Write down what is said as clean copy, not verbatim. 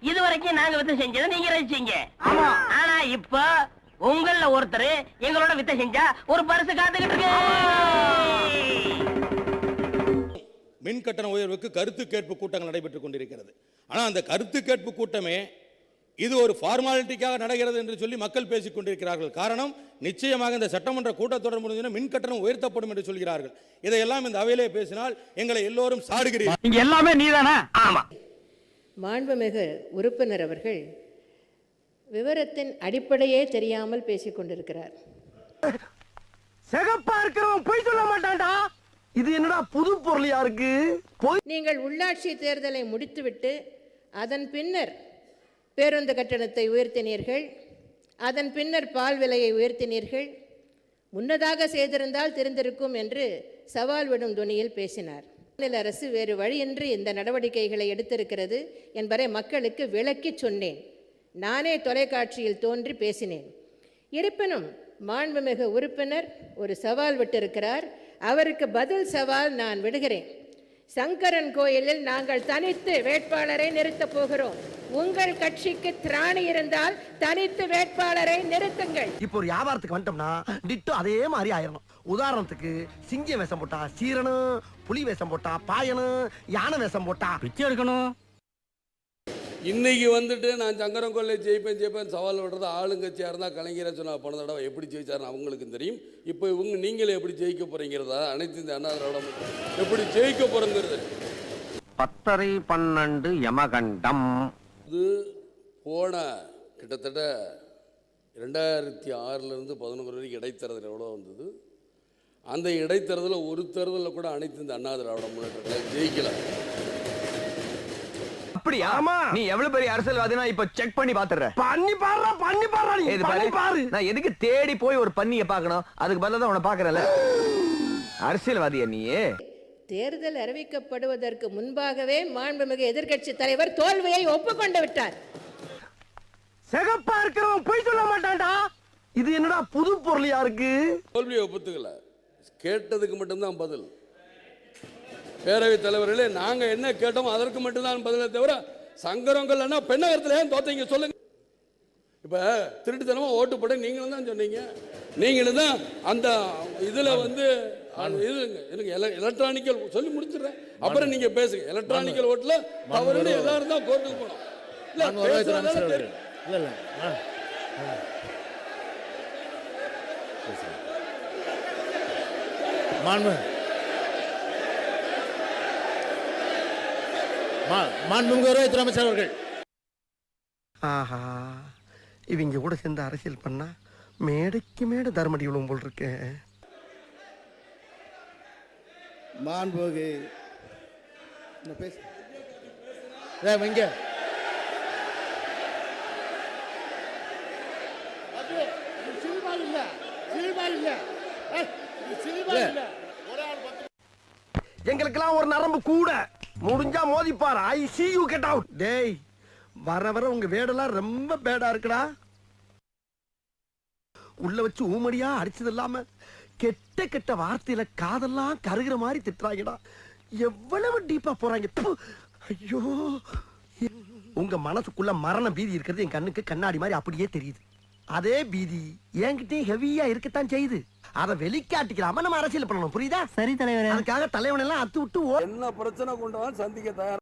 இது வரைக்கும் நாங்க வித்தை செஞ்சதை நீங்க ரசிச்சீங்க. ஆனா இப்ப உங்கள ஒருத்தர் எங்களோட வித்தை செஞ்சா ஒரு பரிசு காத்துக்கிட்டு இருக்கு. மின் கட்டண உயர்வுக்கு கருத்து கேட்பு கூட்டங்கள் நடைபெற்றுக் கொண்டிருக்கிறது. ஆனால் அந்த கருத்து கேட்பு கூட்டமே இது ஒரு ஃபார்மாலிட்டிக்காக நடக்கிறது என்று சொல்லி மக்கள் பேசிக் கொண்டிருக்கிறார்கள். காரணம், நிச்சயமாக இந்த சட்டமன்ற கூட்டத்தொடர் முடிஞ்ச மின் கட்டணம் உயர்த்தப்படும் என்று சொல்கிறார்கள். இதையெல்லாம் இந்த அவையிலே பேசினால் எங்களை எல்லோரும் சாடுகிறீர்கள். இங்க எல்லாமே நீதானா? ஆமா. மாண்புமிகு உறுப்பினர் அவர்கள் விவரத்தின் அடிப்படையே தெரியாமல் பேசிக் கொண்டிருக்கிறார். சிகப்பா இருக்கிறவன் போய் சொல்ல மாட்டான்டா. இது என்னடா புது பொருளியா இருக்கு? நீங்கள் உள்ளாட்சி தேர்தலை முடித்துவிட்டு அதன் பின்னர் பேருந்து கட்டணத்தை உயர்த்தினீர்கள், அதன் பின்னர் பால் விலையை உயர்த்தினீர்கள். முன்னதாக செய்திருந்தால் தெரிந்திருக்கும் என்று சவால் விடும் துணியில் பேசினார். மாநில அரசு வேறு வழியின்றி இந்த நடவடிக்கைகளை எடுத்திருக்கிறது என்பதை மக்களுக்கு விளக்கி சொன்னேன். நானே தொலைக்காட்சியில் தோன்றி பேசினேன். இருப்பினும் மாண்புமிகு உறுப்பினர் ஒரு சவால் விட்டிருக்கிறார். அவருக்கு பதில் சவால் நான் விடுகிறேன். சங்கரன் கோயிலில் நாங்கள் தனித்து வேட்பாளரை நிறுத்தப் போகிறோம். உங்கள் கட்சிக்கு திராணி இருந்தால் தனித்து வேட்பாளரை நிறுத்துங்கள். இப்போ ஒரு வியாபாரத்துக்கு வந்துட்டோம்னா டிட்டோ அதே மாதிரி ஆயிரணும். உதாரணத்துக்கு சிங்க வேஷம் போட்டா சீரனும், புலி வேஷம் போட்டா பாயனும், யானை வேஷம் போட்டா பிச்சை எடுக்கணும். இன்னைக்கு வந்துட்டு நான் சங்கரங்கொல்லை ஜெயிப்பேன் சவால் விடுறது ஆளுங்கட்சியாக இருந்தால் கலைஞரை சொன்னால் போன தடவை எப்படி ஜெயிச்சாருன்னு அவங்களுக்கும் தெரியும். இப்போ நீங்களே எப்படி ஜெயிக்க போறீங்கிறதா, அனைத்து இந்த அண்ணா திராவிட எப்படி ஜெயிக்க போறங்கிறது. 10:12 யமகண்டம். இது போன கிட்டத்தட்ட 2006 11 வரைக்கும் இடைத்தேர்தல் எவ்வளோ வந்தது. அந்த இடைத்தேர்தலில் ஒரு தேர்தலில் கூட அனைத்து இந்த அண்ணா திராவிட முன்னேற்றங்களை ஜெயிக்கல. அப்படியா? நீ எவ்வளவு பெரிய அரசியல்வாதினா இப்ப செக் பண்ணி பாத்துறேன். பண்ணி பாரு. நான் எதுக்கு தேடி போய் ஒரு பண்ணிய பார்க்கணும்? அதுக்கு பதிலா தான் உன்னை பார்க்கறேன்ல. அரசியல்வாதியா நீயே? தேர்தல் அறிவிக்கப்படுவதற்கு முன்பாகவே மாண்புமிகு எதிர்க்கட்சி தலைவர் தோல்வியை ஒப்புக்கொண்டு விட்டார். சிகப்பா இருக்கிறவன் போய் சொல்ல மாட்டான்டா. இது என்னடா புது பொருளியா இருக்கு? தோல்வியை ஒப்புத்துக்கல, கேட்டதுக்கு மட்டும்தான் பதில். பேரவைத் தலைவர்களே, நாங்க என்ன கேட்டோமோ அதற்கு மட்டும்தான் பதிலை தவிர சங்கரங்கள்னா பெண்ணகரத்தில் ஏன் தோத்தீங்க சொல்லுங்க. இப்ப திருட்டுத்தனமா ஓட்டு போட நீங்களும் தான் சொன்னீங்க. நீங்களும் தான் அந்த இதுல வந்து எலக்ட்ரானிக்கல் சொல்லி முடிச்சிடுறேன், அப்புறம் நீங்க பேசுங்க. எலக்ட்ரானிக்கல் ஓட்டுல தவறு எதா இருந்தா கோர்ட்டுக்கு போனோம். மாண்புமிகு அமைச்சர் அவர்கள், ஆஹா, இவங்க கூட சேர்ந்து அரசியல் பண்ணா மேடைக்கு மேடை தர்மடி விழுவும் போல் இருக்கு. மாண்புமிகு பேச எங்களுக்கெல்லாம் ஒரு நரம்பு கூட முடிஞ்சா மோதிப்பார். ஐ see you get out. டேய், வர வர உங்க வேடெல்லாம் ரொம்ப பேடா இருக்குடா. உள்ள வச்சு ஊமடியா அடிச்சது இல்லாம கெட்ட கெட்ட வார்த்தையில காதெல்லாம் கருகிற மாதிரி திட்டுறாங்கடா. எவ்வளவு டீப்பா போறாங்க. ஐயோ, உங்க மனசுக்குள்ள மரண பீதி இருக்கிறது என் கண்ணுக்கு கண்ணாடி மாதிரி அப்படியே தெரியுது. அதே பீதி என்கிட்டயும் ஹெவியா இருக்கத்தான் செய்யுது. அதை வெளிக்காட்டிக்கலாம நம்ம அரசியல் பண்ணணும். புரியுதா? சரி தலைவர். அதுக்காக தலைவன் எல்லாம் அத்து விட்டு என்ன பிரச்சனை கொண்டு சந்திக்க தயார்.